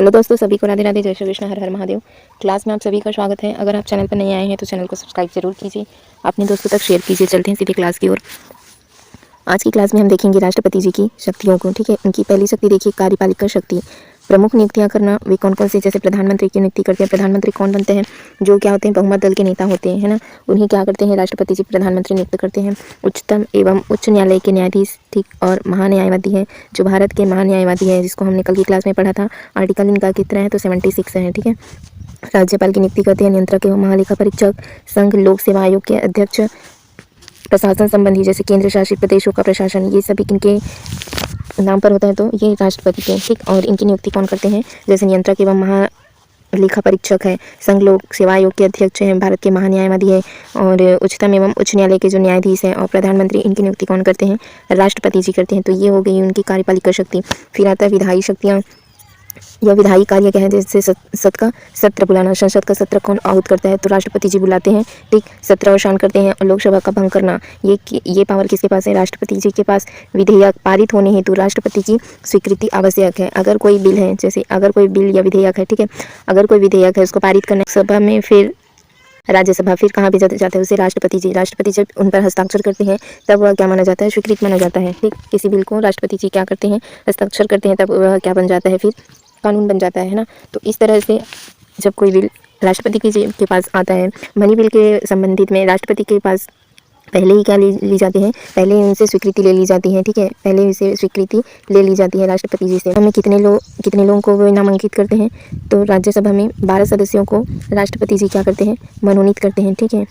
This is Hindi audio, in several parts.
हेलो दोस्तों, सभी को राधे राधे, जय श्री कृष्ण, हर हर महादेव। क्लास में आप सभी का स्वागत है। अगर आप चैनल पर नए आए हैं तो चैनल को सब्सक्राइब जरूर कीजिए, अपने दोस्तों तक शेयर कीजिए। चलते हैं सीधे क्लास की ओर। आज की क्लास में हम देखेंगे राष्ट्रपति जी की शक्तियों को। ठीक है, उनकी पहली शक्ति देखिए, कार्यपालिका शक्ति। प्रमुख नियुक्तियां करना। वे कौन कौन से, जैसे प्रधानमंत्री की नियुक्ति करते हैं। प्रधानमंत्री कौन बनते हैं? जो क्या होते हैं, बहुमत दल के नेता होते हैं, है ना। उन्हें क्या करते हैं, राष्ट्रपति जी प्रधानमंत्री नियुक्त करते हैं। उच्चतम एवं उच्च न्यायालय के न्यायाधीश, ठीक, और महान्यायवादी है, जो भारत के महान्यायवादी है, जिसको हमने कल की क्लास में पढ़ा था। आर्टिकल इनका कितना है, तो 76 है। ठीक है। राज्यपाल की नियुक्ति करते हैं नियंत्रक एवं महालेखा परीक्षक। संघ लोक सेवा आयोग के अध्यक्ष। प्रशासन संबंधी, जैसे केंद्र शासित प्रदेशों का प्रशासन, ये सभी किनके नाम पर होता है, तो ये राष्ट्रपति के। ठीक, और इनकी नियुक्ति कौन करते हैं, जैसे नियंत्रक एवं महालेखा परीक्षक है, संघ लोक सेवा आयोग के अध्यक्ष हैं, भारत के महान्यायवादी है, और उच्चतम एवं उच्च न्यायालय के जो न्यायाधीश हैं, और प्रधानमंत्री, इनकी नियुक्ति कौन करते हैं, राष्ट्रपति जी करते हैं। तो ये हो गई उनकी कार्यपालिका शक्ति। फिर आता है विधायी शक्तियाँ। यह विधायी कार्य क्या है, जैसे सत्र बुलाना। संसद का सत्र कौन आहूत करता है, तो राष्ट्रपति जी बुलाते हैं। ठीक, सत्र अवसान करते हैं। और लोकसभा का भंग करना, ये पावर किसके पास है, राष्ट्रपति जी के पास। विधेयक पारित होने हेतु राष्ट्रपति की स्वीकृति आवश्यक है। अगर कोई बिल है, जैसे अगर कोई बिल या विधेयक है, ठीक है, अगर कोई विधेयक है, उसको पारित करना सभा में, फिर राज्यसभा, फिर कहाँ भेजा जाता है उसे, राष्ट्रपति जब उन पर हस्ताक्षर करते हैं तब वह क्या माना जाता है, स्वीकृत माना जाता है। ठीक, किसी बिल को राष्ट्रपति जी क्या करते हैं, हस्ताक्षर करते हैं, तब वह क्या बन जाता है, फिर कानून बन जाता है ना। तो इस तरह से जब कोई बिल राष्ट्रपति के पास आता है, मनी बिल के संबंधित में राष्ट्रपति के पास पहले ही क्या ली जाती है, पहले ही उनसे स्वीकृति ले ली जाती है। ठीक है, पहले उनसे स्वीकृति ले ली जाती है राष्ट्रपति जी से। हमें कितने लोगों को वो नामांकित करते हैं, तो राज्यसभा में 12 सदस्यों को राष्ट्रपति जी क्या करते हैं, मनोनीत करते हैं। ठीक है,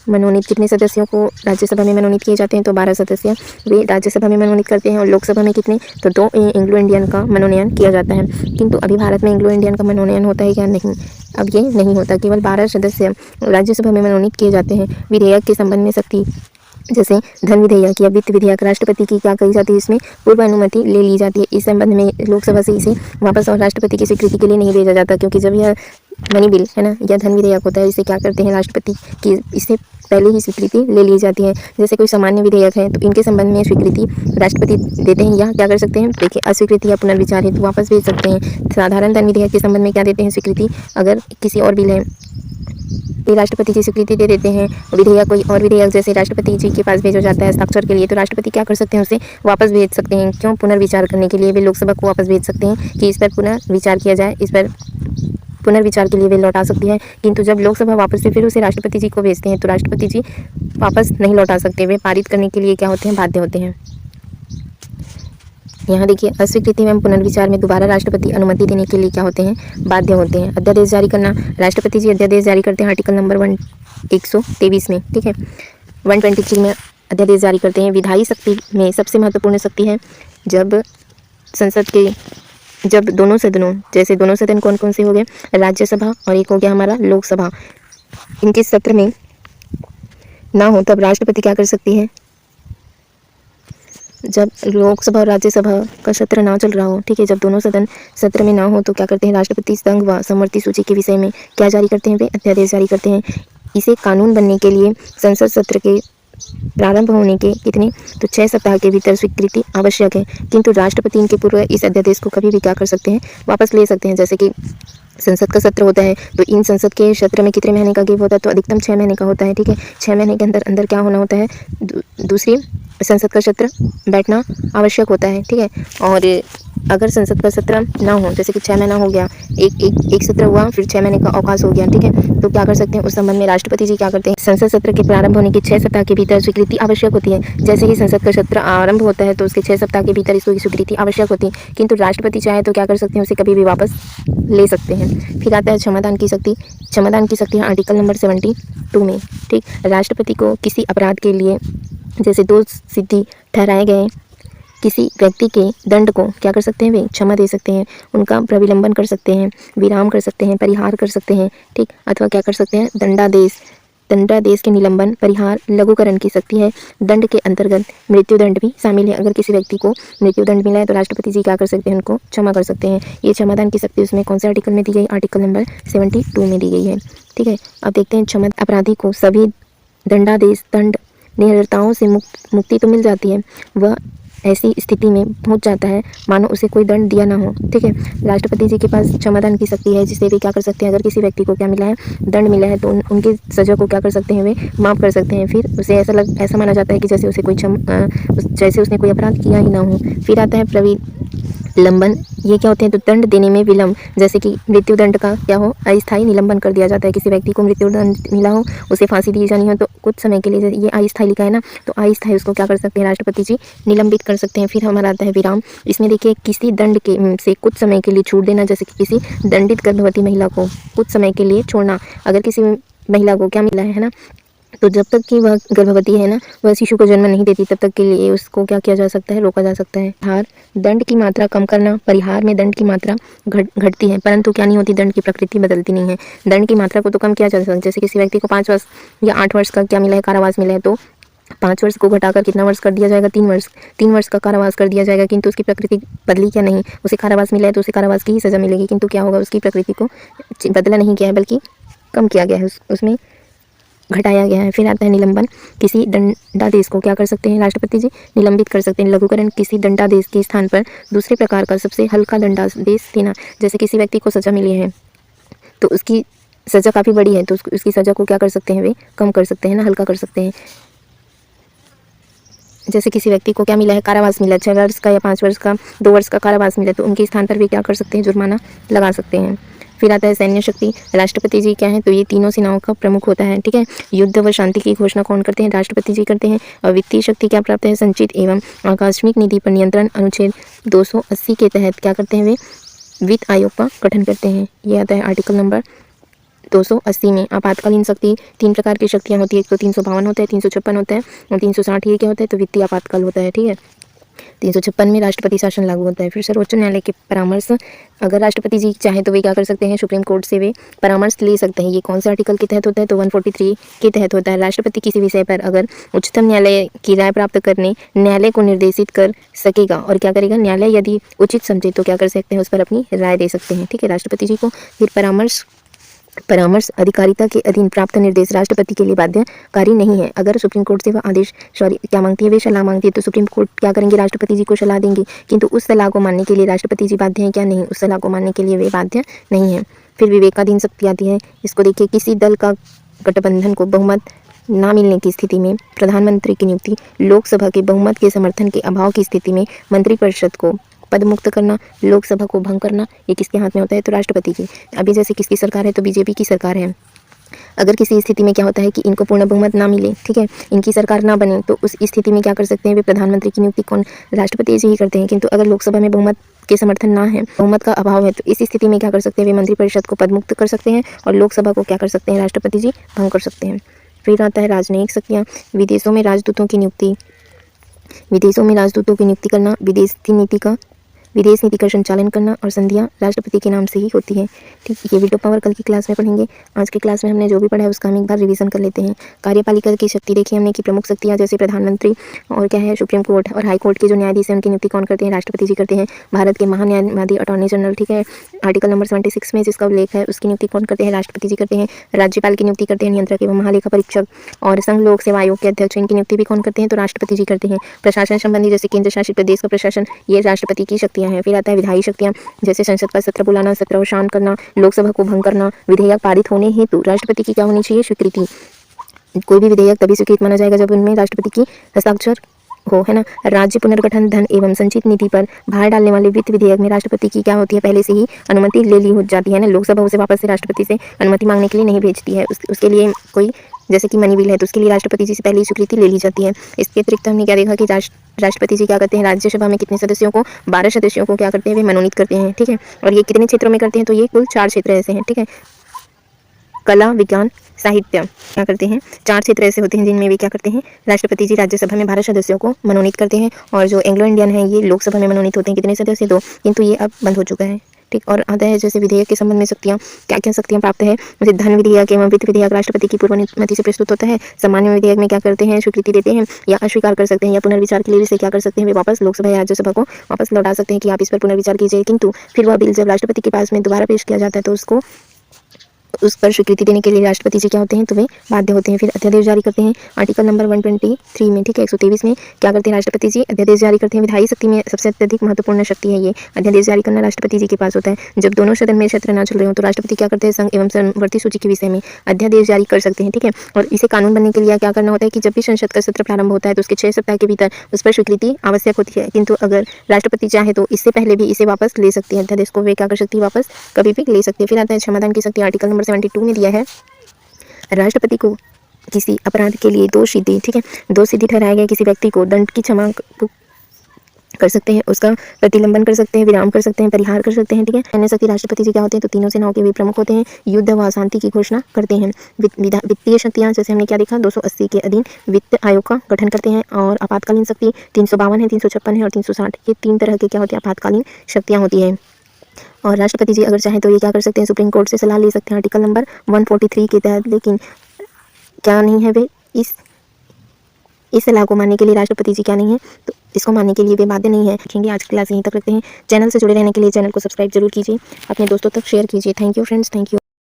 मनोनीत कितने सदस्यों को राज्यसभा में मनोनीत किए जाते हैं, तो 12 सदस्य वे राज्यसभा में मनोनीत करते हैं। और लोकसभा में कितने, तो 2 एंग्लो इंडियन का मनोनयन किया जाता है। किंतु अभी भारत में एंग्लो इंडियन का मनोनयन होता है क्या, नहीं, अब ये नहीं होता। केवल 12 सदस्य राज्यसभा में मनोनीत किए जाते हैं। विधेयक के संबंध में शक्ति, जैसे धन विधेयक या वित्त विधेयक, राष्ट्रपति की क्या कही जाती है, इसमें पूर्व अनुमति ले ली जाती है। इस संबंध में लोकसभा से इसे वापस और राष्ट्रपति की स्वीकृति के लिए नहीं भेजा जाता, क्योंकि जब यह मनी बिल है ना, या धन विधेयक होता है, इसे क्या करते हैं, राष्ट्रपति की इससे पहले ही स्वीकृति ले ली जाती है। जैसे कोई सामान्य विधेयक है, तो इनके संबंध में स्वीकृति राष्ट्रपति देते हैं, या क्या कर सकते हैं, देखिए, अस्वीकृति या पुनर्विचार है तो वापस भेज सकते हैं। साधारण धन विधेयक के संबंध में क्या देते हैं, स्वीकृति। अगर किसी और बिल है, ये राष्ट्रपति की स्वीकृति दे देते हैं। विधेयक, कोई और विधेयक जैसे राष्ट्रपति जी के पास भेजा जाता है हस्ताक्षर के लिए, तो राष्ट्रपति क्या कर सकते हैं, उसे वापस भेज सकते हैं। क्यों, पुनर्विचार करने के लिए वे लोकसभा को वापस भेज सकते हैं कि इस पर पुनर्विचार किया जाए, इस पर पुनर्विचार के लिए वे लौटा सकती है। किंतु जब लोकसभा वापस से फिर उसे राष्ट्रपति जी को भेजते हैं, तो राष्ट्रपति जी वापस नहीं लौटा सकते, वे पारित करने के लिए क्या होते हैं, बाध्य होते हैं। यहाँ देखिए, अस्वीकृति में पुनर्विचार में दोबारा राष्ट्रपति अनुमति देने के लिए क्या होते हैं, बाध्य होते हैं। अध्यादेश जारी करना, राष्ट्रपति जी अध्यादेश जारी करते हैं आर्टिकल नंबर 123 में। ठीक है, 123 में अध्यादेश जारी करते हैं। विधायी शक्ति में सबसे महत्वपूर्ण शक्ति है जब संसद के, जब दोनों सदनों, जैसे दोनों सदन कौन कौन से हो गए, राज्यसभा और एक हो गया हमारा लोकसभा, इनके सत्र में ना हो, तब राष्ट्रपति क्या कर सकती है, जब लोकसभा और राज्यसभा का सत्र ना चल रहा हो, ठीक है, जब दोनों सदन सत्र में ना हो, तो क्या करते हैं, राष्ट्रपति संघ व समवर्ती सूची के विषय में क्या जारी करते हैं, वे अध्यादेश जारी करते हैं। इसे कानून बनने के लिए संसद सत्र के प्रारंभ होने के कितने, तो 6 सप्ताह के भीतर स्वीकृति आवश्यक है। किंतु राष्ट्रपति इनके पूर्व इस अध्यादेश को कभी भी क्या कर सकते हैं, वापस ले सकते हैं। जैसे कि संसद का सत्र होता है, तो इन संसद के सत्र में कितने महीने का गैप होता है, तो अधिकतम 6 महीने का होता है। ठीक है, 6 महीने के अंदर अंदर क्या होना होता है, दूसरी संसद का सत्र बैठना आवश्यक होता है। ठीक है, और अगर संसद का सत्र ना हो, जैसे कि 6 महीना हो गया, एक सत्र हुआ, फिर 6 महीने का अवकाश हो गया, ठीक है, तो क्या कर सकते हैं, उस संबंध में राष्ट्रपति जी क्या करते हैं, संसद सत्र के प्रारंभ होने के 6 सप्ताह के भीतर स्वीकृति आवश्यक होती है। जैसे ही संसद का सत्र आरंभ होता है, तो उसके 6 सप्ताह के भीतर इसको स्वीकृति आवश्यक होती है। किंतु राष्ट्रपति चाहे तो क्या कर सकते हैं, उसे कभी भी वापस ले सकते हैं। फिर आता है क्षमादान की शक्ति। क्षमादान की शक्ति है आर्टिकल नंबर 72 में। ठीक, राष्ट्रपति को किसी अपराध के लिए, जैसे दोष सिद्धि ठहराए गए किसी व्यक्ति के दंड को क्या कर सकते हैं, वे क्षमा दे सकते हैं, उनका प्रविलंबन कर सकते हैं, विराम कर सकते हैं, परिहार कर सकते हैं। ठीक, अथवा क्या कर सकते हैं, दंडादेश के निलंबन, परिहार, लघुकरण की शक्ति है। दंड के अंतर्गत मृत्युदंड भी शामिल है। अगर किसी व्यक्ति को मृत्युदंड मिला है, तो राष्ट्रपति जी क्या कर सकते हैं, उनको क्षमा कर सकते हैं। ये क्षमादान की शक्ति उसमें कौन से आर्टिकल में दी गई, आर्टिकल नंबर 72 में दी गई है। ठीक है, अब देखते हैं, क्षमा अपराधी को सभी दंड निरताओं से मुक्ति तो मिल जाती है, वह ऐसी स्थिति में पहुंच जाता है मानो उसे कोई दंड दिया ना हो। ठीक है, राष्ट्रपति जी के पास क्षमादान की शक्ति है, जिससे वे क्या कर सकते हैं, अगर किसी व्यक्ति को क्या मिला है, दंड मिला है, तो उनकी सज़ा को क्या कर सकते हैं, वे माफ़ कर सकते हैं। फिर उसे ऐसा माना जाता है कि जैसे उसे जैसे उसने कोई अपराध किया ही ना हो। फिर आता है प्रविलंबन। ये क्या होते हैं, तो दंड देने में विलम्ब, जैसे कि मृत्यु दंड का क्या हो, अस्थायी निलंबन कर दिया जाता है। किसी व्यक्ति को मृत्यु दंड मिला हो, उसे फांसी दी जानी हो, तो कुछ समय के लिए, ये अस्थायी लिखा है ना, तो अस्थायी उसको क्या कर सकते हैं, राष्ट्रपति जी निलंबित कर सकते हैं। फिर हमारा आता है विराम। इसमें देखिए, किसी दंड के से कुछ समय के लिए छूट देना, जैसे कि किसी दंडित गर्भवती महिला को कुछ समय के लिए छोड़ना। अगर किसी महिला को क्या मिला है ना, तो जब तक कि वह गर्भवती है ना, वह शिशु को जन्म नहीं देती, तब तक के लिए उसको क्या किया जा सकता है, रोका जा सकता है। हार, दंड की मात्रा कम करना। परिहार में दंड की मात्रा घटती है, परंतु क्या नहीं होती, दंड की प्रकृति बदलती नहीं है। दंड की मात्रा को तो कम किया जा सकता है। जैसे किसी व्यक्ति को 5 वर्ष या 8 वर्ष का क्या मिला है, कारावास मिला है, तो 5 वर्ष को घटाकर कितना वर्ष कर दिया जाएगा, 3 वर्ष का कारावास कर दिया जाएगा। किंतु उसकी प्रकृति बदली क्या नहीं, उसे कारावास मिला है तो उसे कारावास की ही सज़ा मिलेगी, किंतु क्या होगा, उसकी प्रकृति को बदला नहीं गया है, बल्कि कम किया गया है, उसमें घटाया गया है। फिर आता है निलंबन। किसी दंडादेश को क्या कर सकते हैं, राष्ट्रपति जी निलंबित कर सकते हैं। लघुकरण, किसी दंडादेश के स्थान पर दूसरे प्रकार का सबसे हल्का दंडादेश देना। जैसे किसी व्यक्ति को सज़ा मिली है, तो उसकी सज़ा काफ़ी बड़ी है, तो उसकी सज़ा को क्या कर सकते हैं, वे कम कर सकते हैं ना, हल्का कर सकते हैं। जैसे किसी व्यक्ति को क्या मिला है, कारावास मिला, 6 वर्ष का या 5 वर्ष का, 2 वर्ष का कारावास मिला, तो उनके स्थान पर वे क्या कर सकते हैं, जुर्माना लगा सकते हैं। फिर आता है सैन्य शक्ति। राष्ट्रपति जी क्या है, तो ये तीनों सेनाओं का प्रमुख होता है। ठीक है, युद्ध व शांति की घोषणा कौन करते हैं, राष्ट्रपति जी करते हैं। और वित्तीय शक्ति क्या प्राप्त है, संचित एवं आकस्मिक निधि पर नियंत्रण अनुच्छेद 280 के तहत क्या करते हैं, वे वित्त आयोग का गठन करते हैं। ये आता है आर्टिकल नंबर 280 में। आपातकालीन शक्ति, 3 प्रकार की शक्तियाँ होती है। एक तो 352 होता है, 356 होता है और 360 ये क्या होता है, तो वित्तीय आपातकाल होता है। ठीक है, 356 में राष्ट्रपति शासन लागू होता है। फिर सर्वोच्च न्यायालय के परामर्श, अगर राष्ट्रपति जी चाहे तो वे क्या कर सकते हैं, सुप्रीम कोर्ट से वे परामर्श ले सकते हैं। ये कौन से आर्टिकल के तहत होता है, तो 143 के तहत होता है। राष्ट्रपति किसी विषय पर अगर उच्चतम न्यायालय की राय प्राप्त करने न्यायालय को निर्देशित कर सकेगा, और क्या करेगा, न्यायालय यदि उचित समझे तो क्या कर सकते हैं, उस पर अपनी राय दे सकते हैं। ठीक है, राष्ट्रपति जी को फिर परामर्श अधिकारिता के अधीन प्राप्त निर्देश राष्ट्रपति के लिए बाध्यकारी नहीं है। अगर सुप्रीम कोर्ट से वह आदेश क्या मांगती है, वे सलाह मांगती है, तो सुप्रीम कोर्ट क्या करेंगे, राष्ट्रपति जी को सलाह देंगे, किंतु उस सलाह को मानने के लिए राष्ट्रपति जी बाध्य हैं क्या, नहीं, उस सलाह को मानने के लिए वे बाध्य नहीं है। फिर विवेकाधीन शक्ति आती है। इसको देखिए, किसी दल का गठबंधन को बहुमत ना मिलने की स्थिति में प्रधानमंत्री की नियुक्ति, लोकसभा के बहुमत के समर्थन के अभाव की स्थिति में मंत्रिपरिषद को पद मुक्त करना, लोकसभा को भंग करना, ये किसके हाथ में होता है, तो राष्ट्रपति की। अभी जैसे किसकी सरकार है, तो बीजेपी की सरकार है। अगर किसी स्थिति में क्या होता है कि इनको पूर्ण बहुमत ना मिले, ठीक है, इनकी सरकार ना बने, तो उस स्थिति में क्या कर सकते हैं, वे प्रधानमंत्री की नियुक्ति कौन, राष्ट्रपति जी ही करते हैं। किंतु अगर लोकसभा में बहुमत के समर्थन ना है, बहुमत का अभाव है, तो इस स्थिति में क्या कर सकते हैं, वे मंत्रिपरिषद को पद मुक्त कर सकते हैं और लोकसभा को क्या कर सकते हैं, राष्ट्रपति जी भंग कर सकते हैं। फिर आता है राजनयिक शक्तियाँ। विदेशों में राजदूतों की नियुक्ति करना, विदेश नीति का संचालन करना और संधियां राष्ट्रपति के नाम से ही होती है। ठीक, ये वीटो पावर कल की क्लास में पढ़ेंगे। आज की क्लास में हमने जो भी पढ़ा है उसका हम एक बार रिवीजन कर लेते हैं। कार्यपालिका की शक्ति देखिए हमने कि प्रमुख शक्तियां जैसे प्रधानमंत्री और क्या है, सुप्रीम कोर्ट और हाई कोर्ट के जो न्यायाधीश हैं उनकी नियुक्ति कौन करते हैं, राष्ट्रपति जी करते हैं। भारत के महान्यायवादी अटॉर्नी जनरल, ठीक है, आर्टिकल नंबर 76 में जिसका उल्लेख है, उसकी नियुक्ति कौन करते हैं, राष्ट्रपति जी करते हैं। राज्यपाल की नियुक्ति करते हैं नियंत्रक एवं महालेखा परीक्षक, और संघ लोक सेवा आयोग के अध्यक्ष, इनकी नियुक्ति भी कौन करते हैं, तो राष्ट्रपति जी करते हैं। प्रशासन संबंधी जैसे केंद्र शासित प्रदेश का प्रशासन, ये राष्ट्रपति की शक्तियां हैं। फिर आता है विधायी शक्तियां, जैसे संसद का सत्र बुलाना, सत्र शांत करना, लोकसभा को भंग करना, विधेयक पारित होने हेतु राष्ट्रपति की क्या होनी चाहिए, स्वीकृति। कोई भी विधेयक तभी स्वीकृत माना जाएगा जब उनमें राष्ट्रपति की हस्ताक्षर हो, है ना। राज्य पुनर्गठन, धन एवं संचित निधि पर भार डालने वाले वित्त विधेयक में राष्ट्रपति की क्या होती है, पहले से ही अनुमति ले ली हो जाती है ना। लोकसभा उसे वापस से राष्ट्रपति से अनुमति मांगने के लिए नहीं भेजती है। उसके लिए कोई जैसे कि मनी बिल है तो उसके लिए राष्ट्रपति जी से पहले ही स्वीकृति ले ली जाती है। इसके अतिरिक्त हमने क्या देखा कि राष्ट्रपति जी क्या करते हैं, राज्यसभा में कितने सदस्यों को, 12 सदस्यों को क्या करते हैं, वे मनोनीत करते हैं। ठीक है, और ये कितने क्षेत्रों में करते हैं, तो ये कुल 4 क्षेत्र ऐसे हैं। ठीक है, कला, विज्ञान, साहित्य क्या करते हैं, 4 क्षेत्र ऐसे होते हैं जिनमें वे क्या करते हैं, राष्ट्रपति जी राज्यसभा में 12 सदस्यों को मनोनीत करते हैं। और जो एंग्लो इंडियन है ये लोकसभा में मनोनीत होते हैं, कितने सदस्य, 2, किंतु ये अब बंद हो चुका है। ठीक, और आता है जैसे विधेयक के संबंध में शक्तियाँ, क्या क्या शक्तियाँ प्राप्त है, जैसे धन विधेयक एवं वित्त विधेयक राष्ट्रपति की पूर्व अनुमति से प्रस्तुत होता है। सामान्य विधेयक में क्या करते हैं, स्वीकृति देते हैं या अस्वीकार कर सकते हैं, या पुनर्विचार के लिए इसे क्या कर सकते हैं, वे वापस लोकसभा या राज्यसभा को वापस लौटा सकते हैं कि आप इस पर पुनर्विचार कीजिए। किंतु फिर वह बिल जब राष्ट्रपति के पास में दोबारा पेश किया जाता है तो उसको उस पर स्वीकृति देने के लिए राष्ट्रपति जी क्या होते हैं, तो वे बाध्य होते हैं। फिर अध्यादेश जारी करते हैं आर्टिकल नंबर 123 में, ठीक है, 123 में क्या करते हैं राष्ट्रपति जी, अध्यादेश जारी करते हैं। विधायी शक्ति में सबसे अत्यधिक महत्वपूर्ण शक्ति है ये, अध्यादेश जारी करना राष्ट्रपति जी के पास होता है। जब दोनों सदन में सत्र ना चल रहे हो तो राष्ट्रपति क्या करते हैं, संघ एवं समवर्ती सूची के विषय में अध्यादेश जारी कर सकते हैं, ठीक है। और इसे कानून बनने के लिए क्या करना होता है कि जब भी संसद का सत्र प्रारंभ होता है तो उसके 6 सप्ताह के भीतर उस पर स्वीकृति आवश्यक होती है, किंतु अगर राष्ट्रपति चाहे तो इससे पहले भी इसे वापस ले सकती है, अध्यादेश को वे क्या कर सकती है, वापस कभी भी ले सकती है। फिर आता है क्षमादान की शक्ति, आर्टिकल नंबर 72 में दिया है राष्ट्रपति को किसी अपराध के लिए दोषी, ठीक है, दोषी ठहराया गया किसी व्यक्ति को दंड की क्षमा कर सकते हैं, उसका प्रतिलंबन कर सकते हैं, विराम कर सकते हैं, परिहार कर सकते हैं, ठीक है। अन्य शक्ति राष्ट्रपति जी क्या होते हैं, तो तीनों सेनाओं के वे प्रमुख होते हैं, युद्ध व शांति की घोषणा करते हैं। वित्तीय शक्तियां जैसे हमने क्या देखा, 280 के अधीन वित्त आयोग का गठन करते हैं। और आपातकालीन शक्ति 352 है, 356 है और 360, ये 3 तरह के क्या होते हैं, आपातकालीन शक्तियाँ होती हैं। और राष्ट्रपति जी अगर चाहें तो ये क्या कर सकते हैं, सुप्रीम कोर्ट से सलाह ले सकते हैं आर्टिकल नंबर 143 के तहत, लेकिन क्या नहीं है, वे इस सलाह को मानने के लिए राष्ट्रपति जी क्या नहीं है, तो इसको मानने के लिए वे बाध्य नहीं है। रखेंगे आज की क्लास यहीं तक रखते हैं। चैनल से जुड़े रहने के लिए चैनल को सब्सक्राइब जरूर कीजिए, अपने दोस्तों तक शेयर कीजिए। Thank you friends, thank you.